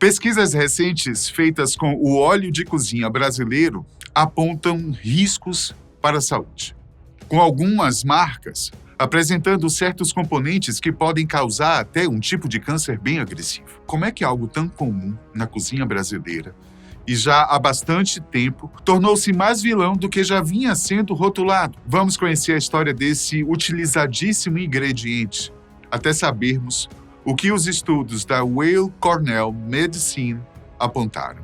Pesquisas recentes feitas com o óleo de cozinha brasileiro apontam riscos para a saúde, com algumas marcas apresentando certos componentes que podem causar até um tipo de câncer bem agressivo. Como é que algo tão comum na cozinha brasileira e já há bastante tempo tornou-se mais vilão do que já vinha sendo rotulado? Vamos conhecer a história desse utilizadíssimo ingrediente, até sabermos o que os estudos da Weill Cornell Medicine apontaram.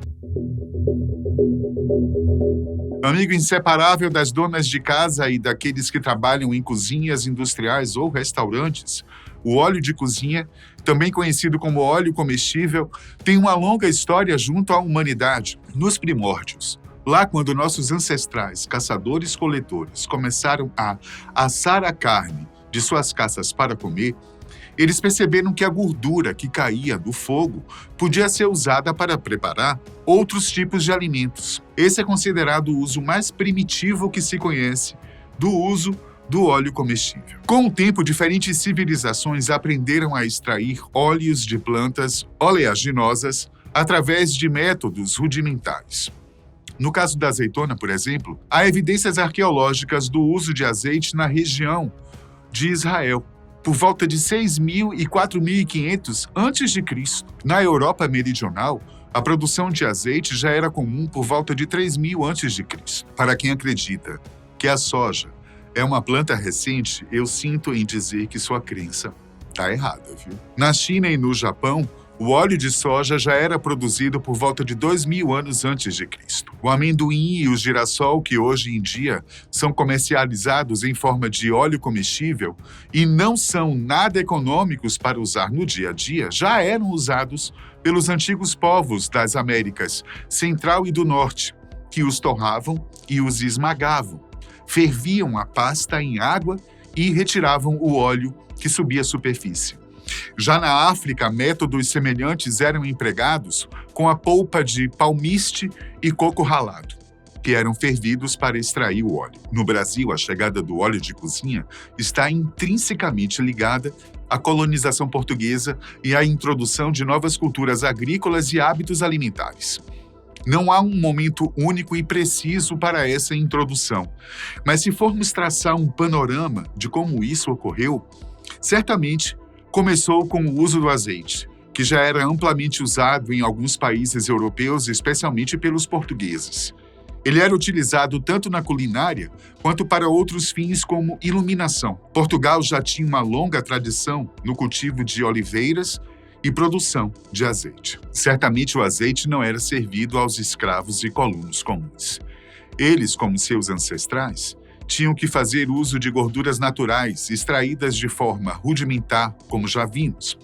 Amigo inseparável das donas de casa e daqueles que trabalham em cozinhas industriais ou restaurantes, o óleo de cozinha, também conhecido como óleo comestível, tem uma longa história junto à humanidade. Nos primórdios, lá quando nossos ancestrais, caçadores-coletores, começaram a assar a carne de suas caças para comer, eles perceberam que a gordura que caía do fogo podia ser usada para preparar outros tipos de alimentos. Esse é considerado o uso mais primitivo que se conhece do uso do óleo comestível. Com o tempo, diferentes civilizações aprenderam a extrair óleos de plantas oleaginosas através de métodos rudimentares. No caso da azeitona, por exemplo, há evidências arqueológicas do uso de azeite na região de Israel, por volta de 6.000 e 4.500 a.C. Na Europa meridional, a produção de azeite já era comum por volta de 3.000 a.C. Para quem acredita que a soja é uma planta recente, eu sinto em dizer que sua crença está errada, viu? Na China e no Japão, o óleo de soja já era produzido por volta de 2.000 anos antes de Cristo. O amendoim e o girassol, que hoje em dia são comercializados em forma de óleo comestível e não são nada econômicos para usar no dia a dia, já eram usados pelos antigos povos das Américas Central e do Norte, que os torravam e os esmagavam, ferviam a pasta em água e retiravam o óleo que subia à superfície. Já na África, métodos semelhantes eram empregados com a polpa de palmiste e coco ralado, que eram fervidos para extrair o óleo. No Brasil, a chegada do óleo de cozinha está intrinsecamente ligada à colonização portuguesa e à introdução de novas culturas agrícolas e hábitos alimentares. Não há um momento único e preciso para essa introdução, mas se formos traçar um panorama de como isso ocorreu, certamente começou com o uso do azeite, que já era amplamente usado em alguns países europeus, especialmente pelos portugueses. Ele era utilizado tanto na culinária quanto para outros fins como iluminação. Portugal já tinha uma longa tradição no cultivo de oliveiras e produção de azeite. Certamente o azeite não era servido aos escravos e colonos comuns. Eles, como seus ancestrais, tinham que fazer uso de gorduras naturais, extraídas de forma rudimentar, como já vimos.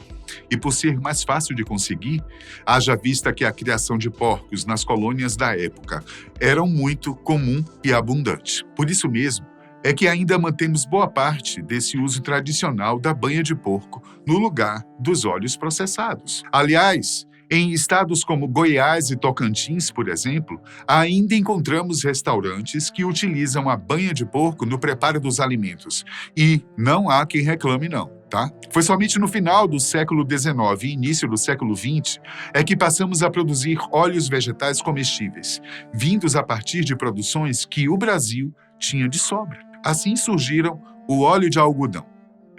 E por ser mais fácil de conseguir, haja vista que a criação de porcos nas colônias da época era muito comum e abundante. Por isso mesmo, é que ainda mantemos boa parte desse uso tradicional da banha de porco no lugar dos óleos processados. Aliás, em estados como Goiás e Tocantins, por exemplo, ainda encontramos restaurantes que utilizam a banha de porco no preparo dos alimentos. E não há quem reclame não, tá? Foi somente no final do século XIX e início do século XX é que passamos a produzir óleos vegetais comestíveis, vindos a partir de produções que o Brasil tinha de sobra. Assim surgiram o óleo de algodão,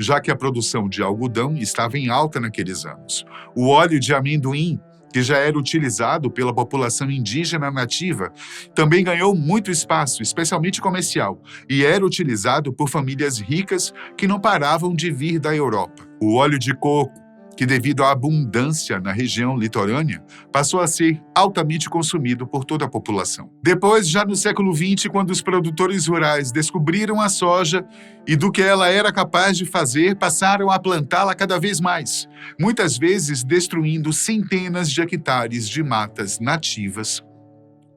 já que a produção de algodão estava em alta naqueles anos. O óleo de amendoim, que já era utilizado pela população indígena nativa, também ganhou muito espaço, especialmente comercial, e era utilizado por famílias ricas que não paravam de vir da Europa. O óleo de coco, que devido à abundância na região litorânea, passou a ser altamente consumido por toda a população. Depois, já no século XX, quando os produtores rurais descobriram a soja e do que ela era capaz de fazer, passaram a plantá-la cada vez mais, muitas vezes destruindo centenas de hectares de matas nativas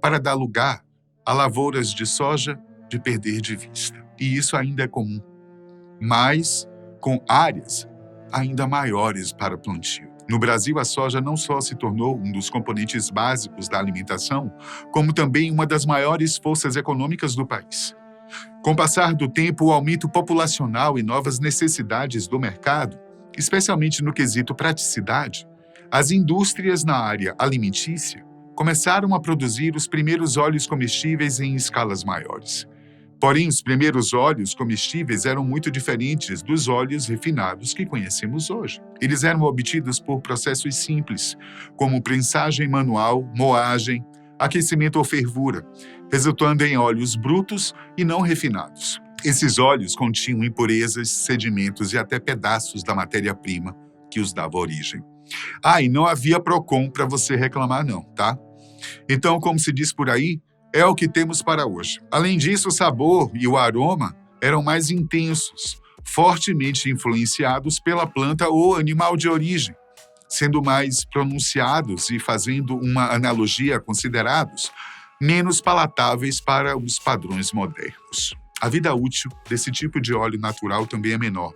para dar lugar a lavouras de soja de perder de vista. E isso ainda é comum, mas com áreas ainda maiores para plantio. No Brasil, a soja não só se tornou um dos componentes básicos da alimentação, como também uma das maiores forças econômicas do país. Com o passar do tempo, o aumento populacional e novas necessidades do mercado, especialmente no quesito praticidade, As indústrias na área alimentícia começaram a produzir os primeiros óleos comestíveis em escalas maiores. Porém, os primeiros óleos comestíveis eram muito diferentes dos óleos refinados que conhecemos hoje. Eles eram obtidos por processos simples, como prensagem manual, moagem, aquecimento ou fervura, resultando em óleos brutos e não refinados. Esses óleos continham impurezas, sedimentos e até pedaços da matéria-prima que os dava origem. E não havia PROCON para você reclamar não, tá? Então, como se diz por aí, é o que temos para hoje. Além disso, o sabor e o aroma eram mais intensos, fortemente influenciados pela planta ou animal de origem, sendo mais pronunciados e, fazendo uma analogia, considerados menos palatáveis para os padrões modernos. A vida útil desse tipo de óleo natural também é menor.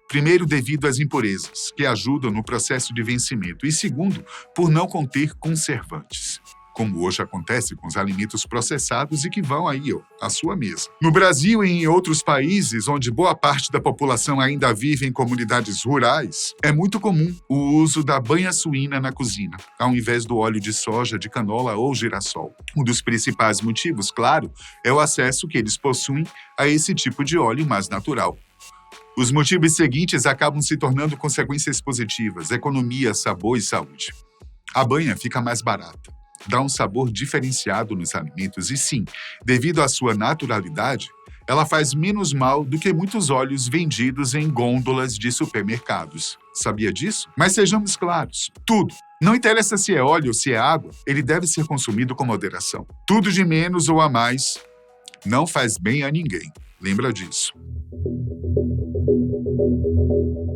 Primeiro, devido às impurezas, que ajudam no processo de vencimento, e segundo, por não conter conservantes, como hoje acontece com os alimentos processados e que vão aí, à sua mesa. No Brasil e em outros países, onde boa parte da população ainda vive em comunidades rurais, é muito comum o uso da banha suína na cozinha, ao invés do óleo de soja, de canola ou girassol. Um dos principais motivos, claro, é o acesso que eles possuem a esse tipo de óleo mais natural. Os motivos seguintes acabam se tornando consequências positivas: economia, sabor e saúde. A banha fica mais barata, dá um sabor diferenciado nos alimentos e sim, devido à sua naturalidade, ela faz menos mal do que muitos óleos vendidos em gôndolas de supermercados. Sabia disso? Mas sejamos claros, tudo, não interessa se é óleo ou se é água, ele deve ser consumido com moderação. Tudo de menos ou a mais não faz bem a ninguém. Lembra disso.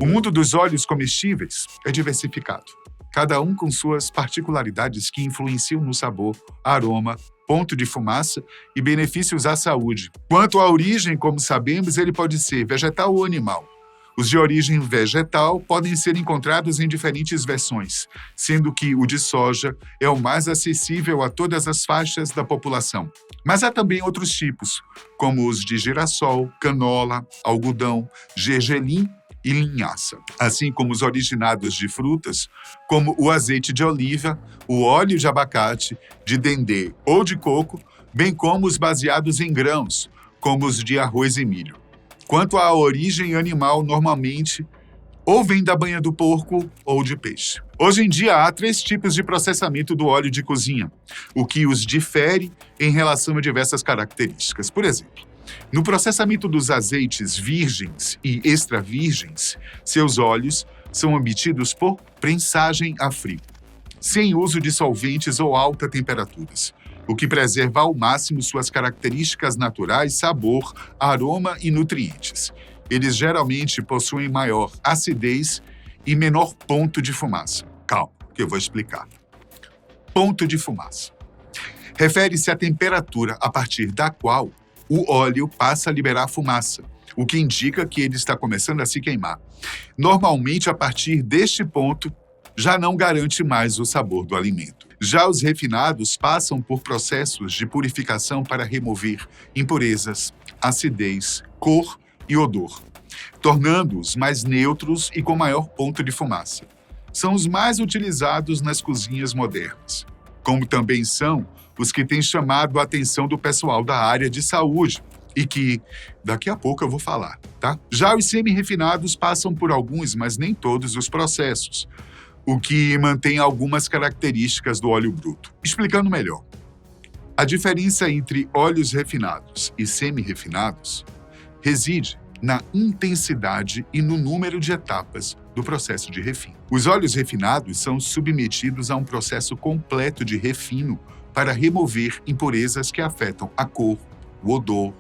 O mundo dos óleos comestíveis é diversificado, cada um com suas particularidades que influenciam no sabor, aroma, ponto de fumaça e benefícios à saúde. Quanto à origem, como sabemos, ele pode ser vegetal ou animal. Os de origem vegetal podem ser encontrados em diferentes versões, sendo que o de soja é o mais acessível a todas as faixas da população. Mas há também outros tipos, como os de girassol, canola, algodão, gergelim e linhaça, assim como os originados de frutas, como o azeite de oliva, o óleo de abacate, de dendê ou de coco, bem como os baseados em grãos, como os de arroz e milho. Quanto à origem animal, normalmente, ou vem da banha do porco ou de peixe. Hoje em dia, há 3 tipos de processamento do óleo de cozinha, o que os difere em relação a diversas características. Por exemplo, no processamento dos azeites virgens e extra virgens, seus óleos são obtidos por prensagem a frio, sem uso de solventes ou altas temperaturas, o que preserva ao máximo suas características naturais, sabor, aroma e nutrientes. Eles geralmente possuem maior acidez e menor ponto de fumaça. Calma, que eu vou explicar. Ponto de fumaça refere-se à temperatura a partir da qual o óleo passa a liberar fumaça, o que indica que ele está começando a se queimar. Normalmente, a partir deste ponto, já não garante mais o sabor do alimento. Já os refinados passam por processos de purificação para remover impurezas, acidez, cor e odor, tornando-os mais neutros e com maior ponto de fumaça. São os mais utilizados nas cozinhas modernas, como também são os que têm chamado a atenção do pessoal da área de saúde e que daqui a pouco eu vou falar, tá? Já os semi-refinados passam por alguns, mas nem todos os processos, o que mantém algumas características do óleo bruto. Explicando melhor, a diferença entre óleos refinados e semi-refinados reside na intensidade e no número de etapas do processo de refino. Os óleos refinados são submetidos a um processo completo de refino para remover impurezas que afetam a cor, o odor,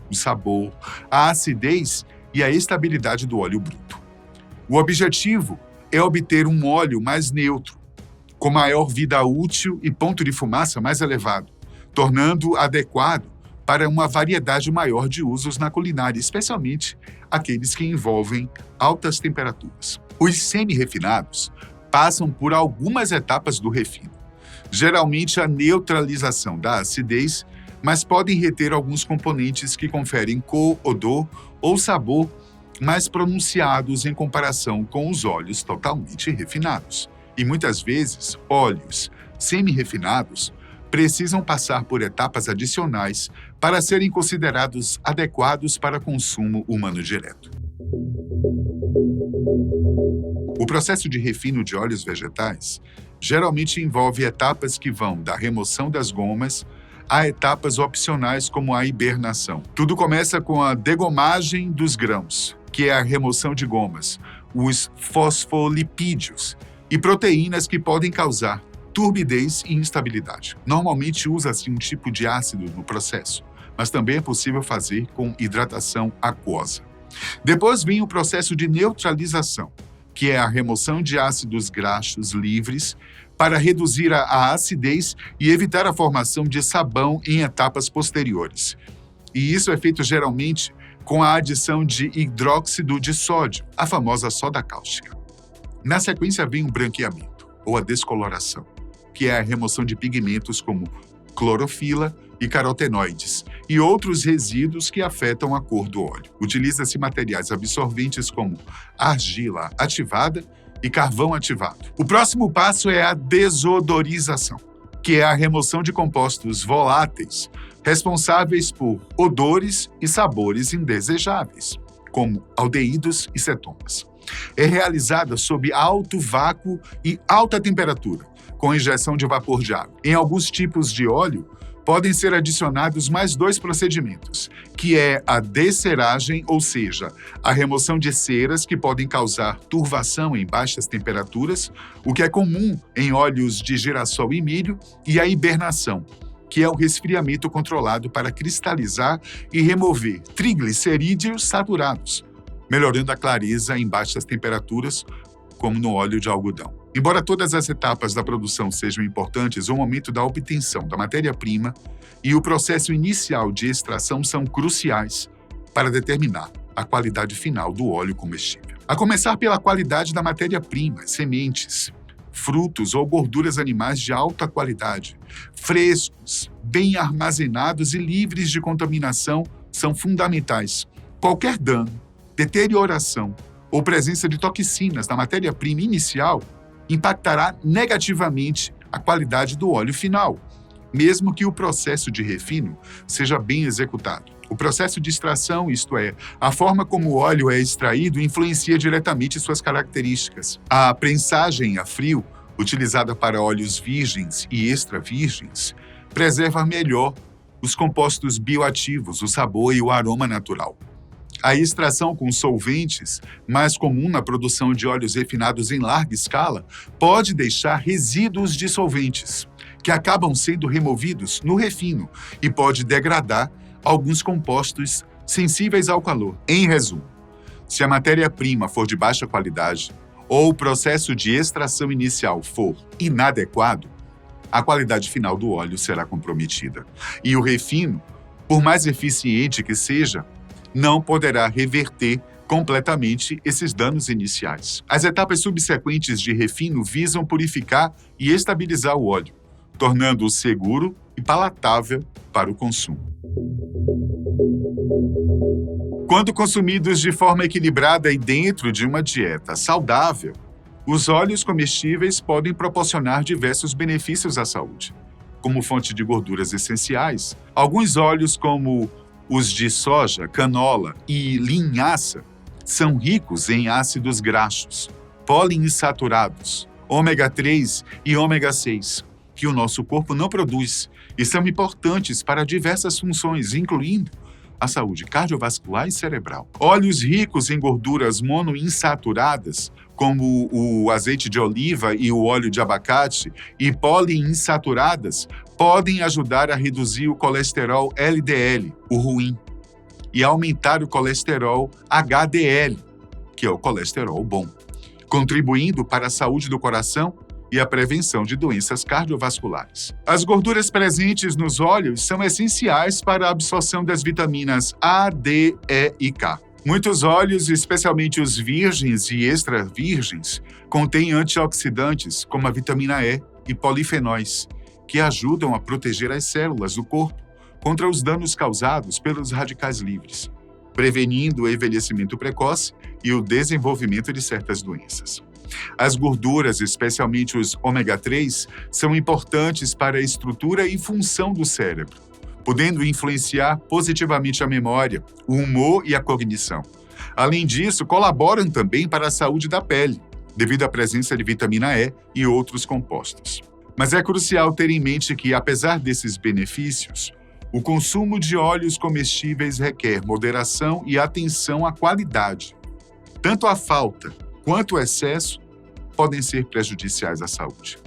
o sabor, a acidez e a estabilidade do óleo bruto. O objetivo é obter um óleo mais neutro, com maior vida útil e ponto de fumaça mais elevado, tornando-o adequado para uma variedade maior de usos na culinária, especialmente aqueles que envolvem altas temperaturas. Os semi-refinados passam por algumas etapas do refino, geralmente a neutralização da acidez, mas podem reter alguns componentes que conferem cor, odor ou sabor mais pronunciados em comparação com os óleos totalmente refinados. E muitas vezes, óleos semi-refinados precisam passar por etapas adicionais para serem considerados adequados para consumo humano direto. O processo de refino de óleos vegetais geralmente envolve etapas que vão da remoção das gomas a etapas opcionais como a hibernação. Tudo começa com a degomagem dos grãos, que é a remoção de gomas, os fosfolipídios e proteínas que podem causar turbidez e instabilidade. Normalmente usa-se um tipo de ácido no processo, mas também é possível fazer com hidratação aquosa. Depois vem o processo de neutralização, que é a remoção de ácidos graxos livres para reduzir a acidez e evitar a formação de sabão em etapas posteriores. E isso é feito geralmente com a adição de hidróxido de sódio, a famosa soda cáustica. Na sequência vem o branqueamento, ou a descoloração, que é a remoção de pigmentos como clorofila e carotenoides e outros resíduos que afetam a cor do óleo. Utiliza-se materiais absorventes como argila ativada e carvão ativado. O próximo passo é a desodorização, que é a remoção de compostos voláteis responsáveis por odores e sabores indesejáveis, como aldeídos e cetonas. É realizada sob alto vácuo e alta temperatura, com injeção de vapor de água. Em alguns tipos de óleo, podem ser adicionados mais 2 procedimentos, que é a desceragem, ou seja, a remoção de ceras que podem causar turvação em baixas temperaturas, o que é comum em óleos de girassol e milho, e a hibernação, que é o resfriamento controlado para cristalizar e remover triglicerídeos saturados, melhorando a clareza em baixas temperaturas, como no óleo de algodão. Embora todas as etapas da produção sejam importantes, o momento da obtenção da matéria-prima e o processo inicial de extração são cruciais para determinar a qualidade final do óleo comestível. A começar pela qualidade da matéria-prima, sementes, frutos ou gorduras animais de alta qualidade, frescos, bem armazenados e livres de contaminação são fundamentais. Qualquer dano, deterioração ou presença de toxinas na matéria-prima inicial impactará negativamente a qualidade do óleo final, mesmo que o processo de refino seja bem executado. O processo de extração, isto é, a forma como o óleo é extraído, influencia diretamente suas características. A prensagem a frio, utilizada para óleos virgens e extra virgens, preserva melhor os compostos bioativos, o sabor e o aroma natural. A extração com solventes, mais comum na produção de óleos refinados em larga escala, pode deixar resíduos de solventes, que acabam sendo removidos no refino e pode degradar alguns compostos sensíveis ao calor. Em resumo, se a matéria-prima for de baixa qualidade ou o processo de extração inicial for inadequado, a qualidade final do óleo será comprometida. E o refino, por mais eficiente que seja, não poderá reverter completamente esses danos iniciais. As etapas subsequentes de refino visam purificar e estabilizar o óleo, tornando-o seguro e palatável para o consumo. Quando consumidos de forma equilibrada e dentro de uma dieta saudável, os óleos comestíveis podem proporcionar diversos benefícios à saúde, como fonte de gorduras essenciais. Alguns óleos, como os de soja, canola e linhaça, são ricos em ácidos graxos, poliinsaturados, ômega 3 e ômega 6, que o nosso corpo não produz e são importantes para diversas funções, incluindo a saúde cardiovascular e cerebral. Óleos ricos em gorduras monoinsaturadas, como o azeite de oliva e o óleo de abacate, e poliinsaturadas, podem ajudar a reduzir o colesterol LDL, o ruim, e aumentar o colesterol HDL, que é o colesterol bom, contribuindo para a saúde do coração e a prevenção de doenças cardiovasculares. As gorduras presentes nos óleos são essenciais para a absorção das vitaminas A, D, E e K. Muitos óleos, especialmente os virgens e extra virgens, contêm antioxidantes, como a vitamina E e polifenóis, que ajudam a proteger as células do corpo contra os danos causados pelos radicais livres, prevenindo o envelhecimento precoce e o desenvolvimento de certas doenças. As gorduras, especialmente os ômega 3, são importantes para a estrutura e função do cérebro, podendo influenciar positivamente a memória, o humor e a cognição. Além disso, colaboram também para a saúde da pele, devido à presença de vitamina E e outros compostos. Mas é crucial ter em mente que, apesar desses benefícios, o consumo de óleos comestíveis requer moderação e atenção à qualidade. Tanto a falta quanto o excesso podem ser prejudiciais à saúde.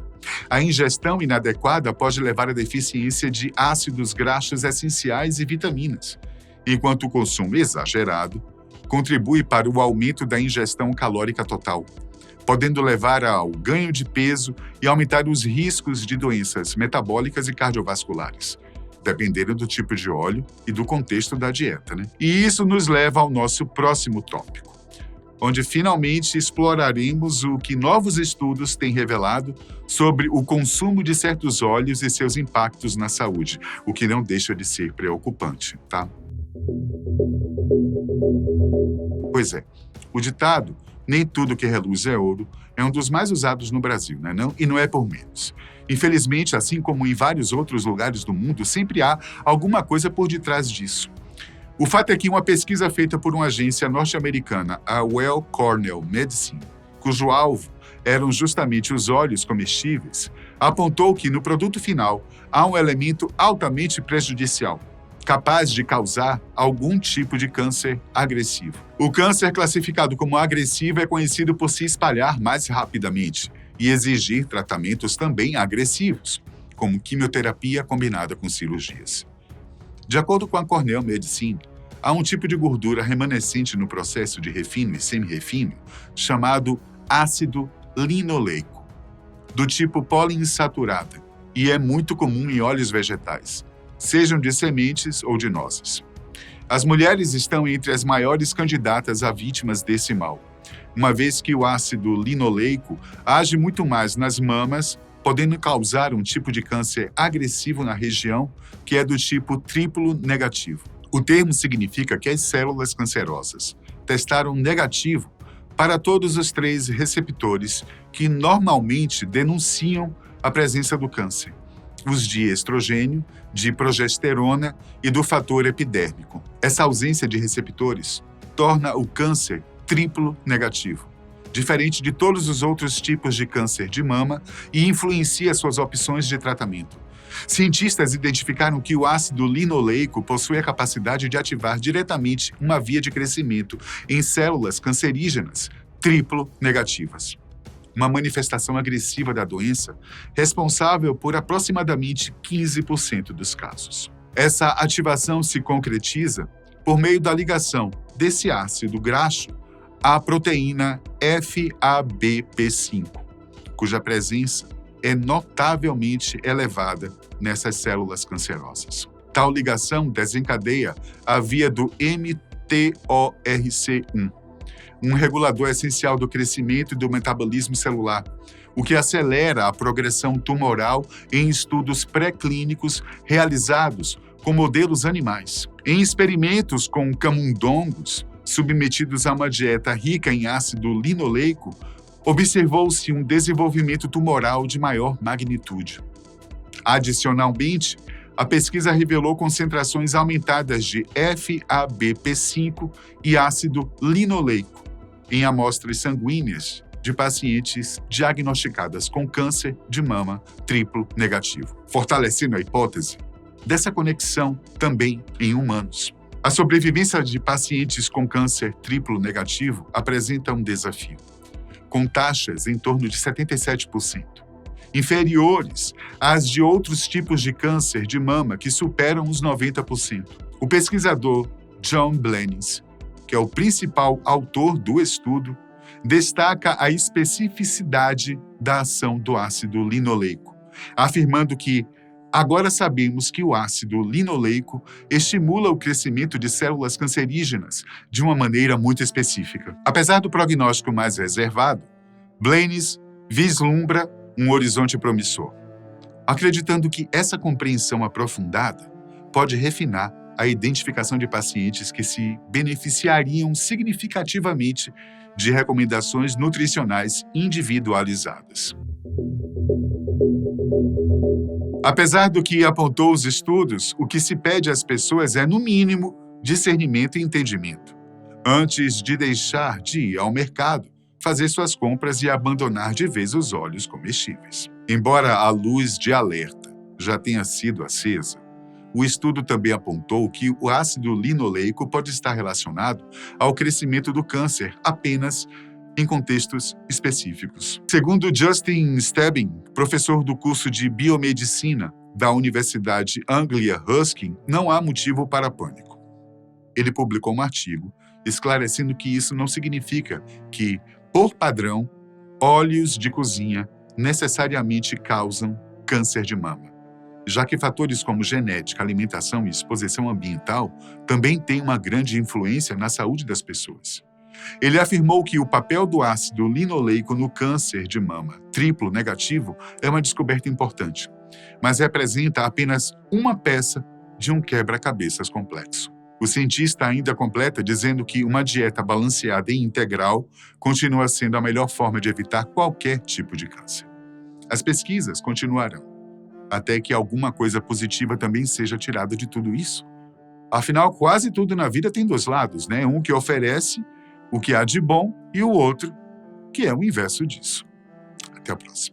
A ingestão inadequada pode levar à deficiência de ácidos graxos essenciais e vitaminas, enquanto o consumo exagerado contribui para o aumento da ingestão calórica total, podendo levar ao ganho de peso e aumentar os riscos de doenças metabólicas e cardiovasculares, dependendo do tipo de óleo e do contexto da dieta, né? E isso nos leva ao nosso próximo tópico, onde finalmente exploraremos o que novos estudos têm revelado sobre o consumo de certos óleos e seus impactos na saúde, o que não deixa de ser preocupante, tá? Pois é, o ditado "nem tudo que reluz é ouro" é um dos mais usados no Brasil, né? E não é por menos. Infelizmente, assim como em vários outros lugares do mundo, sempre há alguma coisa por detrás disso. O fato é que uma pesquisa feita por uma agência norte-americana, a Weill Cornell Medicine, cujo alvo eram justamente os óleos comestíveis, apontou que no produto final há um elemento altamente prejudicial, capaz de causar algum tipo de câncer agressivo. O câncer classificado como agressivo é conhecido por se espalhar mais rapidamente e exigir tratamentos também agressivos, como quimioterapia combinada com cirurgias. De acordo com a Cornell Medicine, há um tipo de gordura remanescente no processo de refino e semi-refino chamado ácido linoleico, do tipo poliinsaturada, e é muito comum em óleos vegetais, sejam de sementes ou de nozes. As mulheres estão entre as maiores candidatas a vítimas desse mal, uma vez que o ácido linoleico age muito mais nas mamas, podendo causar um tipo de câncer agressivo na região, que é do tipo triplo negativo. O termo significa que as células cancerosas testaram negativo para todos os 3 receptores que normalmente denunciam a presença do câncer: os de estrogênio, de progesterona e do fator epidérmico. Essa ausência de receptores torna o câncer triplo negativo, diferente de todos os outros tipos de câncer de mama, e influencia suas opções de tratamento. Cientistas identificaram que o ácido linoleico possui a capacidade de ativar diretamente uma via de crescimento em células cancerígenas triplo negativas, uma manifestação agressiva da doença responsável por aproximadamente 15% dos casos. Essa ativação se concretiza por meio da ligação desse ácido graxo à proteína FABP5, cuja presença é notavelmente elevada nessas células cancerosas. Tal ligação desencadeia a via do mTORC1, um regulador essencial do crescimento e do metabolismo celular, o que acelera a progressão tumoral em estudos pré-clínicos realizados com modelos animais. Em experimentos com camundongos submetidos a uma dieta rica em ácido linoleico, observou-se um desenvolvimento tumoral de maior magnitude. Adicionalmente, a pesquisa revelou concentrações aumentadas de FABP5 e ácido linoleico em amostras sanguíneas de pacientes diagnosticadas com câncer de mama triplo negativo, fortalecendo a hipótese dessa conexão também em humanos. A sobrevivência de pacientes com câncer triplo negativo apresenta um desafio, com taxas em torno de 77%, inferiores às de outros tipos de câncer de mama que superam os 90%. O pesquisador John Blennings, que é o principal autor do estudo, destaca a especificidade da ação do ácido linoleico, afirmando que agora sabemos que o ácido linoleico estimula o crescimento de células cancerígenas de uma maneira muito específica. Apesar do prognóstico mais reservado, Blennings vislumbra um horizonte promissor, acreditando que essa compreensão aprofundada pode refinar a identificação de pacientes que se beneficiariam significativamente de recomendações nutricionais individualizadas. Apesar do que apontou os estudos, o que se pede às pessoas é, no mínimo, discernimento e entendimento, antes de deixar de ir ao mercado, fazer suas compras e abandonar de vez os óleos comestíveis. Embora a luz de alerta já tenha sido acesa, o estudo também apontou que o ácido linoleico pode estar relacionado ao crescimento do câncer apenas em contextos específicos. Segundo Justin Stebbing, professor do curso de biomedicina da Universidade Anglia Ruskin, não há motivo para pânico. Ele publicou um artigo esclarecendo que isso não significa que, por padrão, óleos de cozinha necessariamente causam câncer de mama, já que fatores como genética, alimentação e exposição ambiental também têm uma grande influência na saúde das pessoas. Ele afirmou que o papel do ácido linoleico no câncer de mama triplo negativo é uma descoberta importante, mas representa apenas uma peça de um quebra-cabeças complexo. O cientista ainda completa dizendo que uma dieta balanceada e integral continua sendo a melhor forma de evitar qualquer tipo de câncer. As pesquisas continuarão, até que alguma coisa positiva também seja tirada de tudo isso. Afinal, quase tudo na vida tem dois lados, né? Um que oferece o que há de bom e o outro que é o inverso disso. Até a próxima.